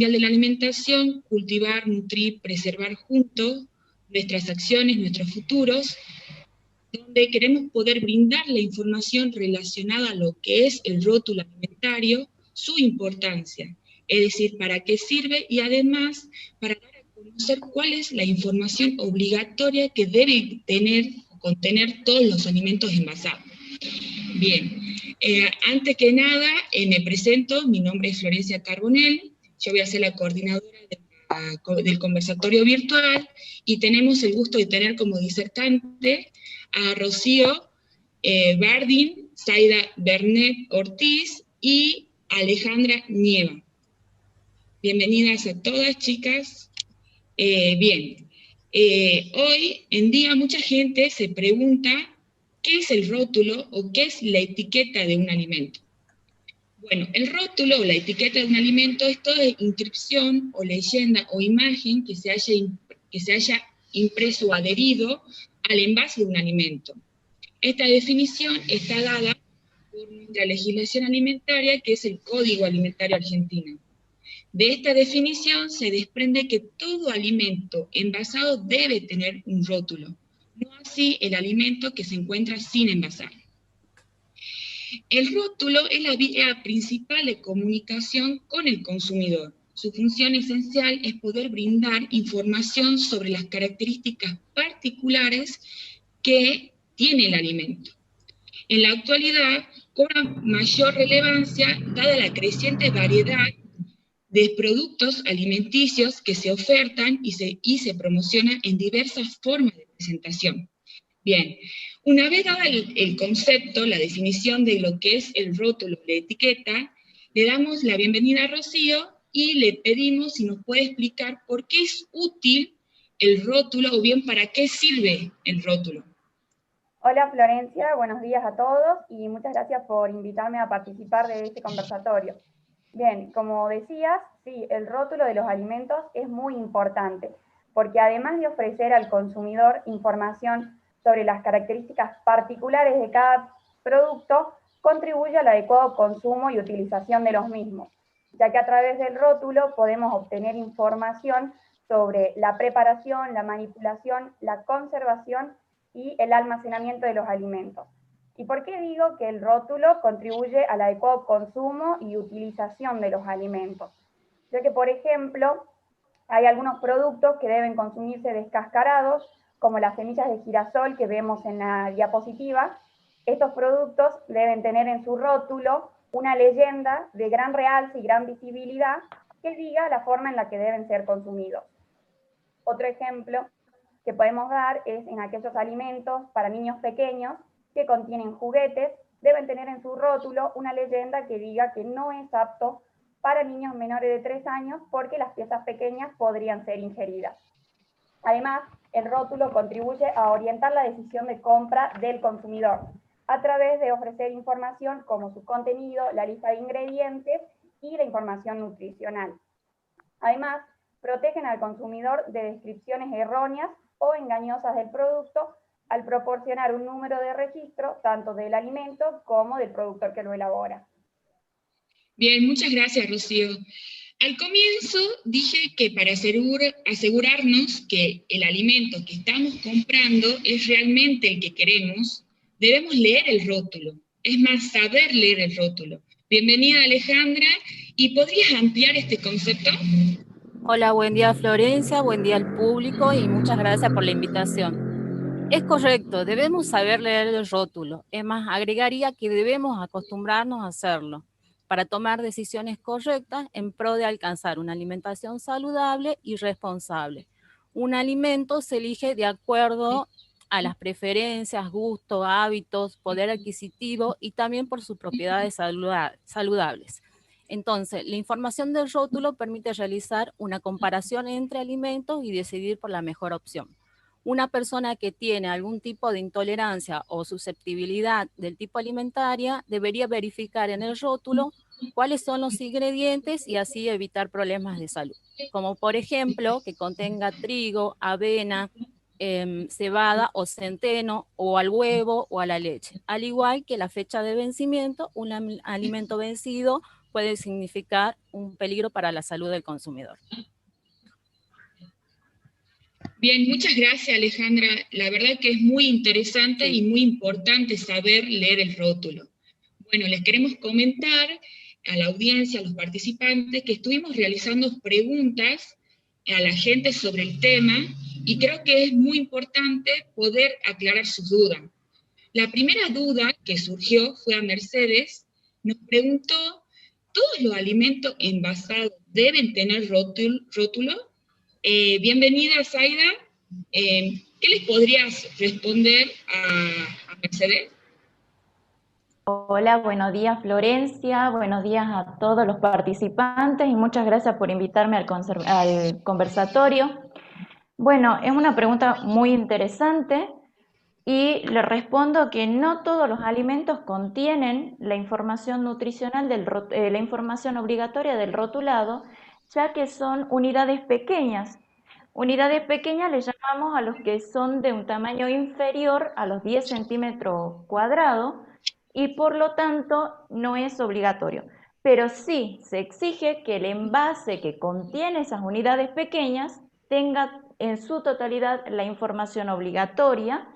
Mundial de la Alimentación, cultivar, nutrir, preservar juntos nuestras acciones, nuestros futuros, donde queremos poder brindar la información relacionada a lo que es el rótulo alimentario, su importancia, es decir, para qué sirve y además para dar a conocer cuál es la información obligatoria que debe contener todos los alimentos envasados. Bien, antes que nada me presento, mi nombre es Florencia Carbonell, yo voy a ser la coordinadora del conversatorio virtual y tenemos el gusto de tener como disertante a Rocío Bardín, Zaida Bernet Ortiz y Alejandra Nieva. Bienvenidas a todas, chicas. Bien, hoy en día mucha gente se pregunta ¿qué es el rótulo o qué es la etiqueta de un alimento? Bueno, el rótulo o la etiqueta de un alimento es toda inscripción o leyenda o imagen que se haya impreso o adherido al envase de un alimento. Esta definición está dada por nuestra legislación alimentaria, que es el Código Alimentario Argentino. De esta definición se desprende que todo alimento envasado debe tener un rótulo, no así el alimento que se encuentra sin envasar. El rótulo es la vía principal de comunicación con el consumidor. Su función esencial es poder brindar información sobre las características particulares que tiene el alimento. En la actualidad cobra mayor relevancia dada la creciente variedad de productos alimenticios que se ofertan y se promocionan en diversas formas de presentación. Bien, una vez dado el concepto, la definición de lo que es el rótulo, la etiqueta, le damos la bienvenida a Rocío y le pedimos si nos puede explicar por qué es útil el rótulo o bien para qué sirve el rótulo. Hola Florencia, buenos días a todos y muchas gracias por invitarme a participar de este conversatorio. Bien, como decías, sí, el rótulo de los alimentos es muy importante, porque además de ofrecer al consumidor información sobre las características particulares de cada producto, contribuye al adecuado consumo y utilización de los mismos, ya que a través del rótulo podemos obtener información sobre la preparación, la manipulación, la conservación y el almacenamiento de los alimentos. ¿Y por qué digo que el rótulo contribuye al adecuado consumo y utilización de los alimentos? Ya que, por ejemplo, hay algunos productos que deben consumirse descascarados, como las semillas de girasol que vemos en la diapositiva. Estos productos deben tener en su rótulo una leyenda de gran realce y gran visibilidad que diga la forma en la que deben ser consumidos. Otro ejemplo que podemos dar es en aquellos alimentos para niños pequeños que contienen juguetes, deben tener en su rótulo una leyenda que diga que no es apto para niños menores de 3 años porque las piezas pequeñas podrían ser ingeridas. Además, el rótulo contribuye a orientar la decisión de compra del consumidor a través de ofrecer información como su contenido, la lista de ingredientes y la información nutricional. Además, protegen al consumidor de descripciones erróneas o engañosas del producto al proporcionar un número de registro tanto del alimento como del productor que lo elabora. Bien, muchas gracias, Rocío. Al comienzo dije que para asegurarnos que el alimento que estamos comprando es realmente el que queremos, debemos leer el rótulo. Es más, saber leer el rótulo. Bienvenida, Alejandra, ¿y podrías ampliar este concepto? Hola, buen día Florencia, buen día al público y muchas gracias por la invitación. Es correcto, debemos saber leer el rótulo. Es más, agregaría que debemos acostumbrarnos a hacerlo para tomar decisiones correctas en pro de alcanzar una alimentación saludable y responsable. Un alimento se elige de acuerdo a las preferencias, gustos, hábitos, poder adquisitivo y también por sus propiedades saludables. Entonces, la información del rótulo permite realizar una comparación entre alimentos y decidir por la mejor opción. Una persona que tiene algún tipo de intolerancia o susceptibilidad del tipo alimentaria debería verificar en el rótulo cuáles son los ingredientes y así evitar problemas de salud, como por ejemplo que contenga trigo, avena, cebada o centeno, o al huevo o a la leche, al igual que la fecha de vencimiento. Un alimento vencido puede significar un peligro para la salud del consumidor. Bien, muchas gracias Alejandra. La verdad que es muy interesante y muy importante saber leer el rótulo. Bueno, les queremos comentar a la audiencia, a los participantes, que estuvimos realizando preguntas a la gente sobre el tema y creo que es muy importante poder aclarar sus dudas. La primera duda que surgió fue a Mercedes, nos preguntó, ¿todos los alimentos envasados deben tener rótulo? Bienvenida, Zaida. ¿Qué les podrías responder a Mercedes? Hola, buenos días Florencia, buenos días a todos los participantes y muchas gracias por invitarme al conversatorio. Bueno, es una pregunta muy interesante y le respondo que no todos los alimentos contienen la información nutricional, la información obligatoria del rotulado, ya que son unidades pequeñas. Unidades pequeñas le llamamos a los que son de un tamaño inferior a los 10 centímetros cuadrados, y por lo tanto no es obligatorio. Pero sí se exige que el envase que contiene esas unidades pequeñas tenga en su totalidad la información obligatoria,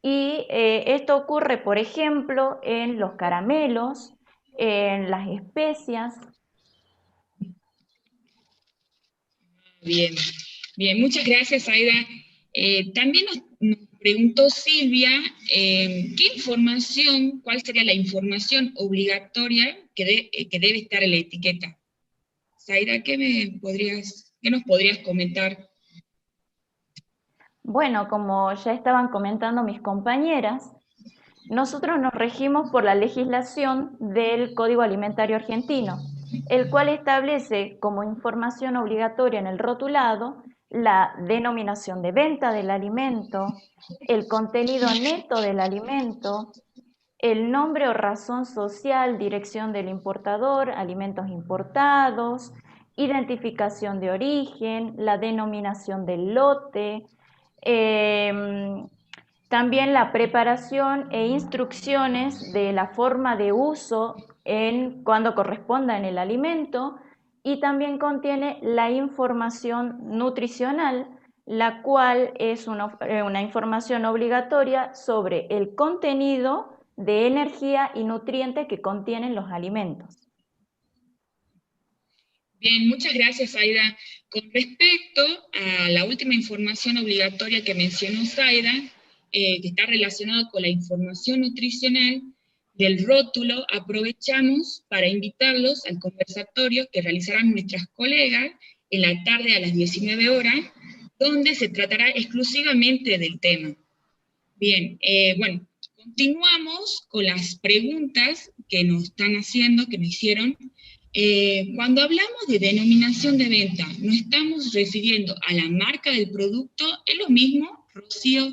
y esto ocurre, por ejemplo, en los caramelos, en las especias. Bien, bien, muchas gracias, Aida. También nos preguntó Silvia, ¿qué información, cuál sería la información obligatoria que debe estar en la etiqueta? Zaida, ¿qué nos podrías comentar? Bueno, como ya estaban comentando mis compañeras, nosotros nos regimos por la legislación del Código Alimentario Argentino, el cual establece como información obligatoria en el rotulado la denominación de venta del alimento, el contenido neto del alimento, el nombre o razón social, dirección del importador, alimentos importados, identificación de origen, la denominación del lote, también la preparación e instrucciones de la forma de uso cuando corresponda en el alimento, y también contiene la información nutricional, la cual es una información obligatoria sobre el contenido de energía y nutrientes que contienen los alimentos. Bien, muchas gracias, Aida. Con respecto a la última información obligatoria que mencionó Zaida, que está relacionada con la información nutricional del rótulo, aprovechamos para invitarlos al conversatorio que realizarán nuestras colegas en la tarde a las 19 horas, donde se tratará exclusivamente del tema. Bien, bueno, continuamos con las preguntas que nos están haciendo, que nos hicieron. Cuando hablamos de denominación de venta, ¿nos estamos refiriendo a la marca del producto? ¿Es lo mismo, Rocío?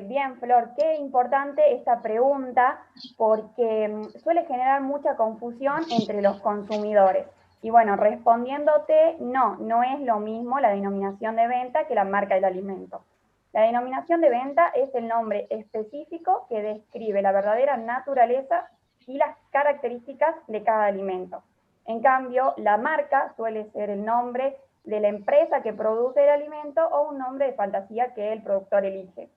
Bien, Flor, qué importante esta pregunta porque suele generar mucha confusión entre los consumidores. Y bueno, respondiéndote, no es lo mismo la denominación de venta que la marca del alimento. La denominación de venta es el nombre específico que describe la verdadera naturaleza y las características de cada alimento. En cambio, la marca suele ser el nombre de la empresa que produce el alimento o un nombre de fantasía que el productor elige,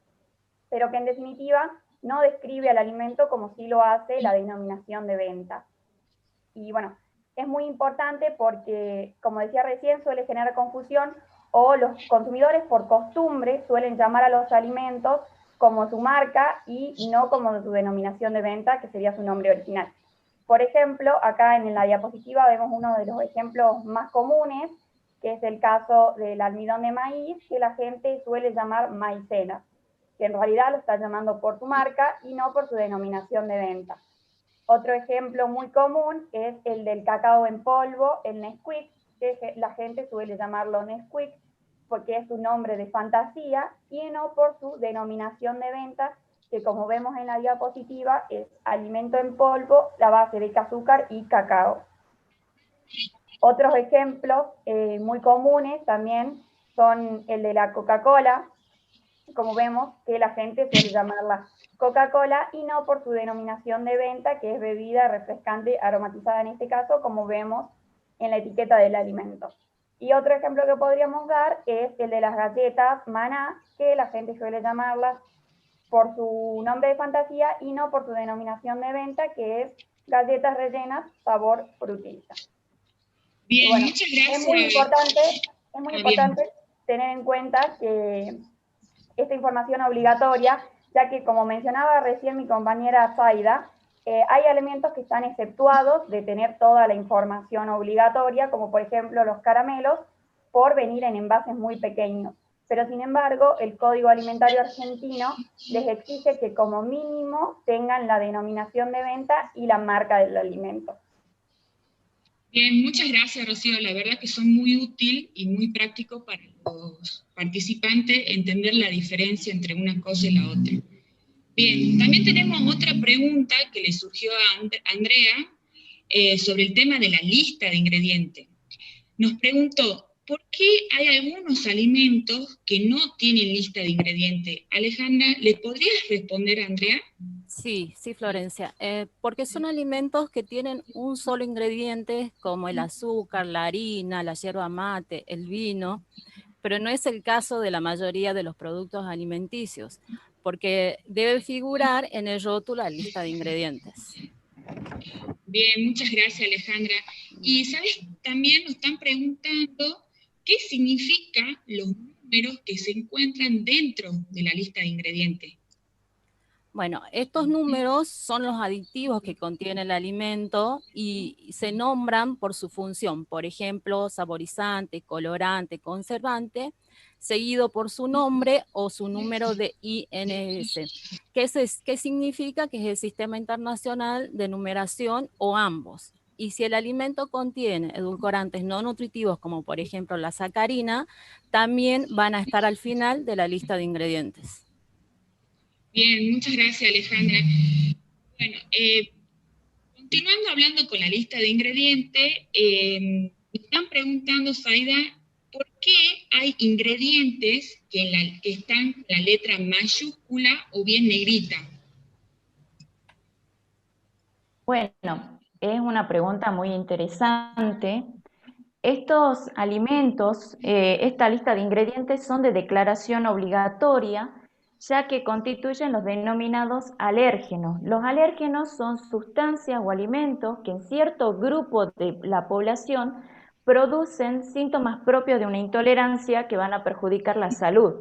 pero que en definitiva no describe al alimento como sí lo hace la denominación de venta. Y bueno, es muy importante porque, como decía recién, suele generar confusión, o los consumidores por costumbre suelen llamar a los alimentos como su marca y no como su denominación de venta, que sería su nombre original. Por ejemplo, acá en la diapositiva vemos uno de los ejemplos más comunes, que es el caso del almidón de maíz, que la gente suele llamar maicena, que en realidad lo está llamando por su marca y no por su denominación de venta. Otro ejemplo muy común es el del cacao en polvo, el Nesquik, que la gente suele llamarlo Nesquik porque es un nombre de fantasía y no por su denominación de venta, que como vemos en la diapositiva es alimento en polvo, la base de azúcar y cacao. Otros ejemplos muy comunes también son el de la Coca-Cola, como vemos que la gente suele llamarla Coca-Cola y no por su denominación de venta, que es bebida refrescante aromatizada en este caso, como vemos en la etiqueta del alimento. Y otro ejemplo que podríamos dar es el de las galletas Maná, que la gente suele llamarlas por su nombre de fantasía y no por su denominación de venta, que es galletas rellenas sabor frutilla. Bien, Bueno, muchas gracias. es muy importante tener en cuenta que esta información obligatoria, ya que como mencionaba recién mi compañera Zaida, hay alimentos que están exceptuados de tener toda la información obligatoria, como por ejemplo los caramelos, por venir en envases muy pequeños. Pero sin embargo, el Código Alimentario Argentino les exige que como mínimo tengan la denominación de venta y la marca del alimento. Bien, muchas gracias, Rocío. La verdad que son muy útil y muy práctico para los participantes entender la diferencia entre una cosa y la otra. Bien, también tenemos otra pregunta que le surgió a Andrea sobre el tema de la lista de ingredientes. Nos preguntó, ¿por qué hay algunos alimentos que no tienen lista de ingredientes? Alejandra, ¿le podrías responder a Andrea? Sí, Florencia, porque son alimentos que tienen un solo ingrediente, como el azúcar, la harina, la yerba mate, el vino, pero no es el caso de la mayoría de los productos alimenticios, porque debe figurar en el rótulo la lista de ingredientes. Bien, muchas gracias, Alejandra. Y, ¿sabes? También nos están preguntando qué significan los números que se encuentran dentro de la lista de ingredientes. Bueno, estos números son los aditivos que contiene el alimento y se nombran por su función, por ejemplo, saborizante, colorante, conservante, seguido por su nombre o su número de INS, que significa que es el Sistema Internacional de Numeración o ambos. Y si el alimento contiene edulcorantes no nutritivos, como por ejemplo la sacarina, también van a estar al final de la lista de ingredientes. Bien, muchas gracias, Alejandra. Bueno, continuando hablando con la lista de ingredientes, me están preguntando, Zaida, ¿por qué hay ingredientes que están con la letra mayúscula o bien negrita? Bueno, es una pregunta muy interesante. Estos alimentos, esta lista de ingredientes son de declaración obligatoria, ya que constituyen los denominados alérgenos. Los alérgenos son sustancias o alimentos que en cierto grupo de la población producen síntomas propios de una intolerancia que van a perjudicar la salud.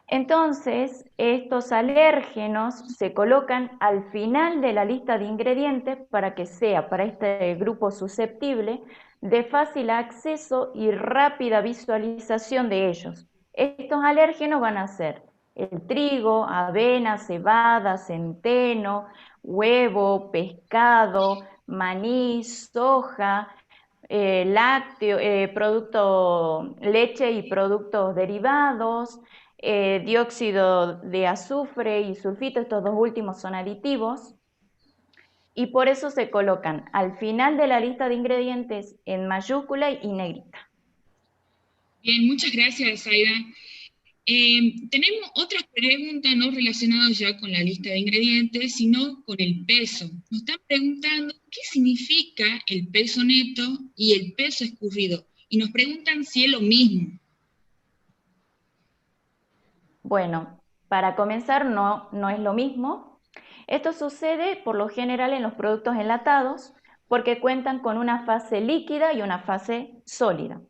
Entonces, estos alérgenos se colocan al final de la lista de ingredientes para que sea para este grupo susceptible de fácil acceso y rápida visualización de ellos. Estos alérgenos van a ser el trigo, avena, cebada, centeno, huevo, pescado, maní, soja, lácteo, leche y productos derivados, dióxido de azufre y sulfito, estos dos últimos son aditivos, y por eso se colocan al final de la lista de ingredientes en mayúscula y negrita. Bien, muchas gracias, Zaida. Tenemos otra pregunta no relacionada ya con la lista de ingredientes, sino con el peso. Nos están preguntando qué significa el peso neto y el peso escurrido, y nos preguntan si es lo mismo. Bueno, para comenzar no es lo mismo. Esto sucede por lo general en los productos enlatados porque cuentan con una fase líquida y una fase sólida.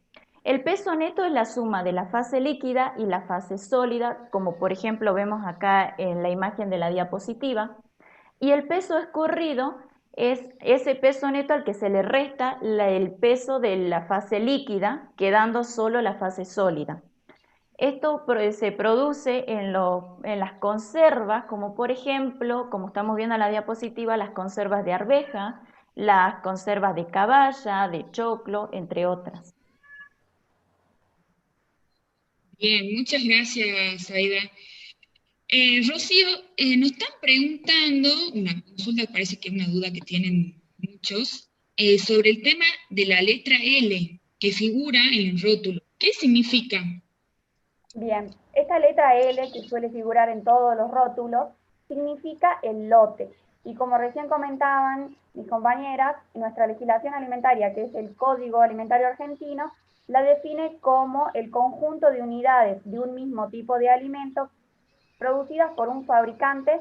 El peso neto es la suma de la fase líquida y la fase sólida, como por ejemplo vemos acá en la imagen de la diapositiva, y el peso escurrido es ese peso neto al que se le resta el peso de la fase líquida, quedando solo la fase sólida. Esto se produce en las conservas, como por ejemplo, como estamos viendo en la diapositiva, las conservas de arveja, las conservas de caballa, de choclo, entre otras. Bien, muchas gracias, Zaida. Rocío, nos están preguntando, una consulta, parece que es una duda que tienen muchos, sobre el tema de la letra L, que figura en el rótulo. ¿Qué significa? Bien, esta letra L, que suele figurar en todos los rótulos, significa el lote. Y como recién comentaban mis compañeras, nuestra legislación alimentaria, que es el Código Alimentario Argentino, la define como el conjunto de unidades de un mismo tipo de alimento producidas por un fabricante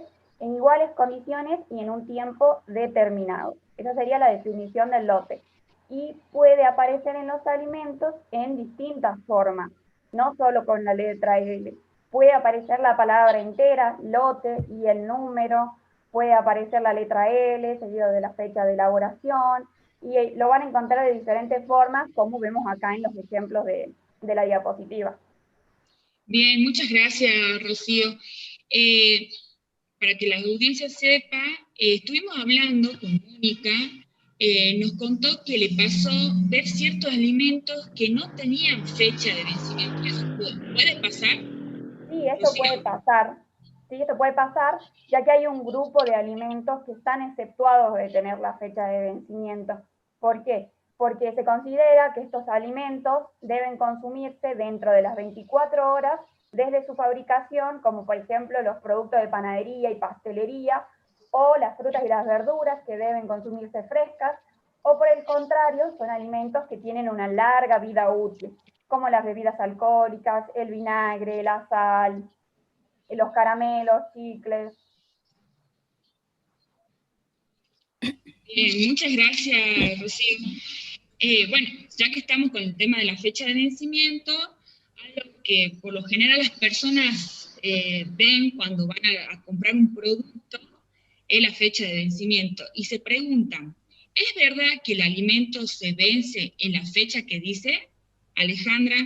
en iguales condiciones y en un tiempo determinado. Esa sería la definición del lote. Y puede aparecer en los alimentos en distintas formas, no solo con la letra L. Puede aparecer la palabra entera, lote, y el número, puede aparecer la letra L, seguido de la fecha de elaboración, y lo van a encontrar de diferentes formas, como vemos acá en los ejemplos de la diapositiva. Bien, muchas gracias, Rocío. Para que la audiencia sepa, estuvimos hablando con Mónica, nos contó que le pasó ver ciertos alimentos que no tenían fecha de vencimiento. ¿Eso puede pasar? Sí, esto puede pasar. Sí, esto puede pasar, ya que hay un grupo de alimentos que están exceptuados de tener la fecha de vencimiento. ¿Por qué? Porque se considera que estos alimentos deben consumirse dentro de las 24 horas desde su fabricación, como por ejemplo los productos de panadería y pastelería, o las frutas y las verduras que deben consumirse frescas, o por el contrario, son alimentos que tienen una larga vida útil, como las bebidas alcohólicas, el vinagre, la sal, los caramelos, chicles. Muchas gracias, Rocío. Bueno, ya que estamos con el tema de la fecha de vencimiento, algo que por lo general las personas ven cuando van a comprar un producto es la fecha de vencimiento y se preguntan, ¿es verdad que el alimento se vence en la fecha que dice, Alejandra?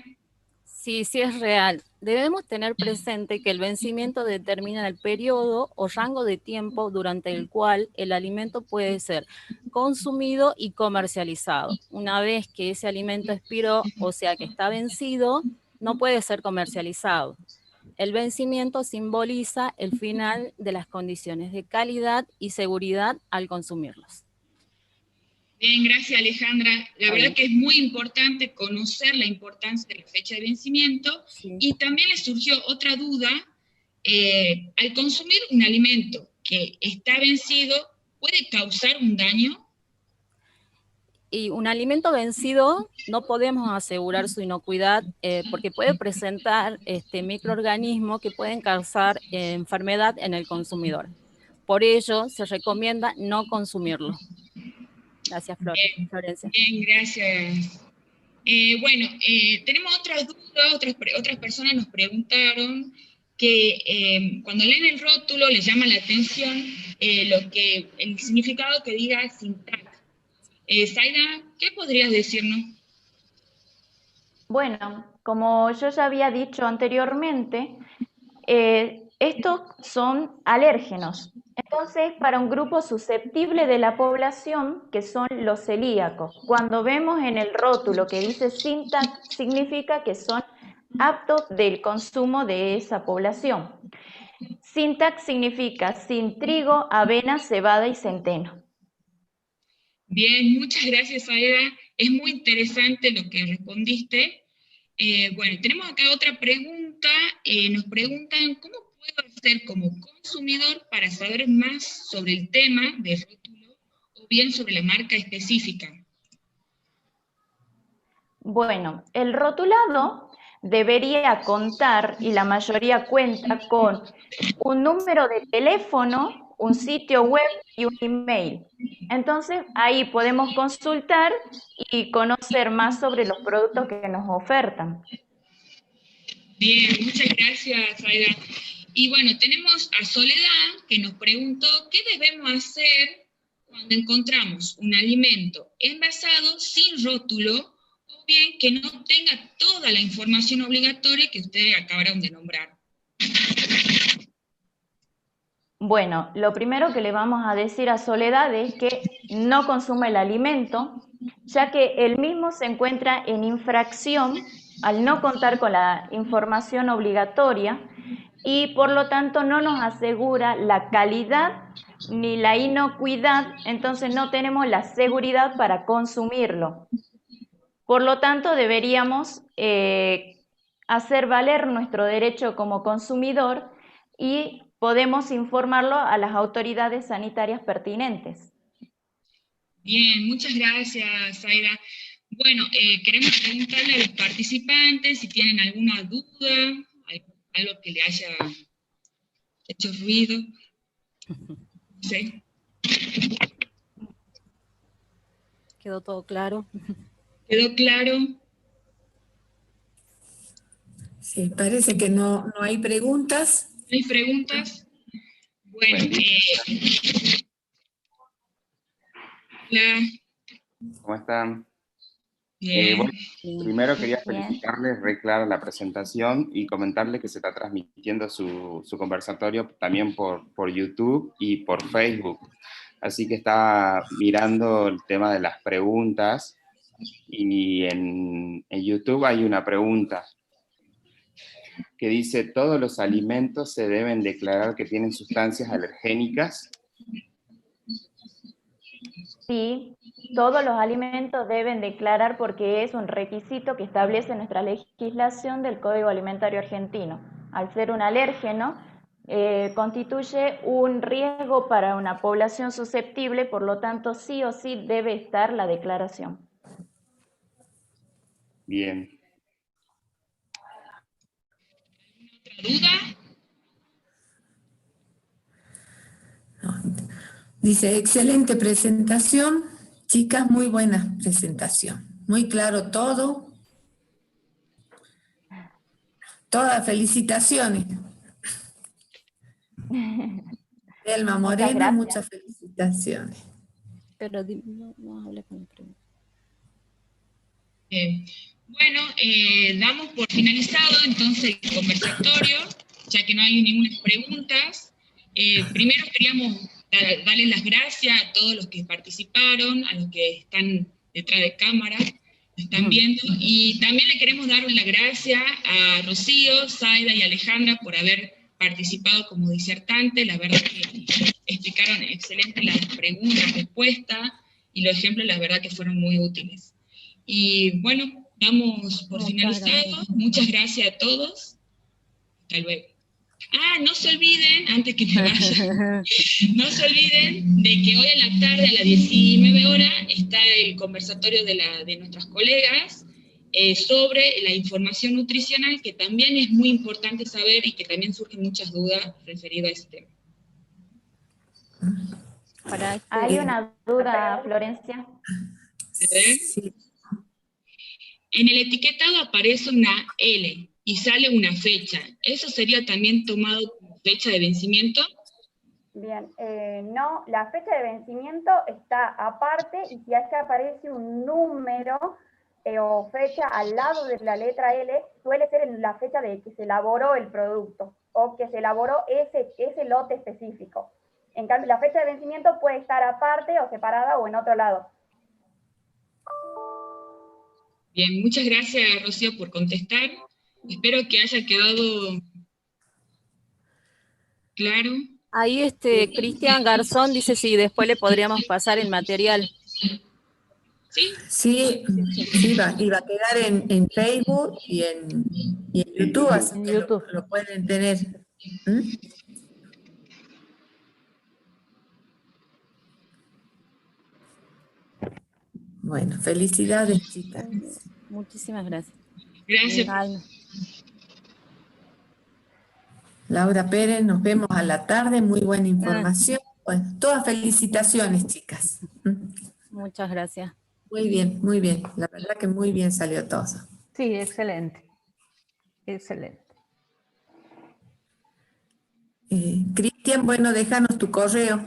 Sí, sí es real. Debemos tener presente que el vencimiento determina el periodo o rango de tiempo durante el cual el alimento puede ser consumido y comercializado. Una vez que ese alimento expiró, o sea que está vencido, no puede ser comercializado. El vencimiento simboliza el final de las condiciones de calidad y seguridad al consumirlos. Bien, gracias Alejandra. La verdad que es muy importante conocer la importancia de la fecha de vencimiento, sí. Y también le surgió otra duda, al consumir un alimento que está vencido, ¿puede causar un daño? Y un alimento vencido no podemos asegurar su inocuidad porque puede presentar microorganismos que pueden causar enfermedad en el consumidor. Por ello, se recomienda no consumirlo. Gracias, Florencia. Bien, gracias. Bueno, tenemos otras dudas, otras personas nos preguntaron que cuando leen el rótulo les llama la atención el significado que diga Sintac. Zaida, ¿qué podrías decirnos? Bueno, como yo ya había dicho anteriormente, estos son alérgenos. Entonces, para un grupo susceptible de la población, que son los celíacos, cuando vemos en el rótulo que dice Sintac, significa que son aptos del consumo de esa población. Sintac significa sin trigo, avena, cebada y centeno. Bien, muchas gracias, Aida. Es muy interesante lo que respondiste. Bueno, tenemos acá otra pregunta. Nos preguntan, ¿cómo puedo hacer como consumidor para saber más sobre el tema del rótulo o bien sobre la marca específica? Bueno, el rotulado debería contar, y la mayoría cuenta con un número de teléfono, un sitio web y un email. Entonces, ahí podemos consultar y conocer más sobre los productos que nos ofertan. Bien, muchas gracias, Aida. Y bueno, tenemos a Soledad que nos preguntó qué debemos hacer cuando encontramos un alimento envasado sin rótulo o bien que no tenga toda la información obligatoria que ustedes acabaron de nombrar. Bueno, lo primero que le vamos a decir a Soledad es que no consuma el alimento, ya que el mismo se encuentra en infracción al no contar con la información obligatoria y por lo tanto no nos asegura la calidad ni la inocuidad, entonces no tenemos la seguridad para consumirlo. Por lo tanto, deberíamos hacer valer nuestro derecho como consumidor y podemos informarlo a las autoridades sanitarias pertinentes. Bien, muchas gracias, Zaida. Bueno, queremos preguntarle a los participantes si tienen alguna duda, algo que le haya hecho ruido. ¿Sí? ¿Quedó todo claro? ¿Quedó claro? Sí, parece que no hay preguntas. ¿No hay preguntas? Bueno, hola. ¿Cómo están? Bien. Bueno, primero quería Bien. felicitarles, re clara la presentación y comentarles que se está transmitiendo su conversatorio también por YouTube y por Facebook. Así que estaba mirando el tema de las preguntas y en YouTube hay una pregunta que dice: ¿todos los alimentos se deben declarar que tienen sustancias alergénicas? Sí, todos los alimentos deben declarar porque es un requisito que establece nuestra legislación del Código Alimentario Argentino. Al ser un alérgeno, constituye un riesgo para una población susceptible, por lo tanto sí o sí debe estar la declaración. Bien. ¿Otra duda? Dice, excelente presentación. Chicas, muy buena presentación. Muy claro todo. Todas felicitaciones. Elma Moreno, muchas felicitaciones. Pero no hablé con la pregunta. Bueno, damos por finalizado entonces el conversatorio, ya que no hay ninguna preguntas. Primero queríamos darles las gracias a todos los que participaron, a los que están detrás de cámara, lo están viendo, y también le queremos dar las gracias a Rocío, Zaida y Alejandra por haber participado como disertante. La verdad que explicaron excelente las preguntas, respuestas, y los ejemplos la verdad que fueron muy útiles. Y bueno, damos por finalizado. Muchas gracias a todos. Hasta luego. Ah, no se olviden, antes que me vaya, no se olviden de que hoy en la tarde a las 19 horas está el conversatorio de nuestras colegas sobre la información nutricional, que también es muy importante saber y que también surgen muchas dudas referidas a ese tema. Hay una duda, Florencia. Sí. En el etiquetado aparece una L y sale una fecha. ¿Eso sería también tomado como fecha de vencimiento? Bien, no, la fecha de vencimiento está aparte, y si acá aparece un número o fecha al lado de la letra L, suele ser la fecha de que se elaboró el producto o que se elaboró ese lote específico. En cambio, la fecha de vencimiento puede estar aparte o separada o en otro lado. Bien, muchas gracias, Rocío, por contestar. Espero que haya quedado claro. Ahí Cristian Garzón dice si después le podríamos pasar el material. ¿Sí? Sí, iba a quedar en Facebook y en YouTube, así que lo pueden tener. ¿Mm? Bueno, felicidades, chicas. Muchísimas gracias. Gracias. Laura Pérez, nos vemos a la tarde, muy buena información. Bueno, todas felicitaciones, chicas. Muchas gracias. Muy bien, la verdad que muy bien salió todo. Sí, excelente. Excelente. Cristian, bueno, déjanos tu correo.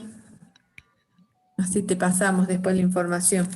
Así te pasamos después la información.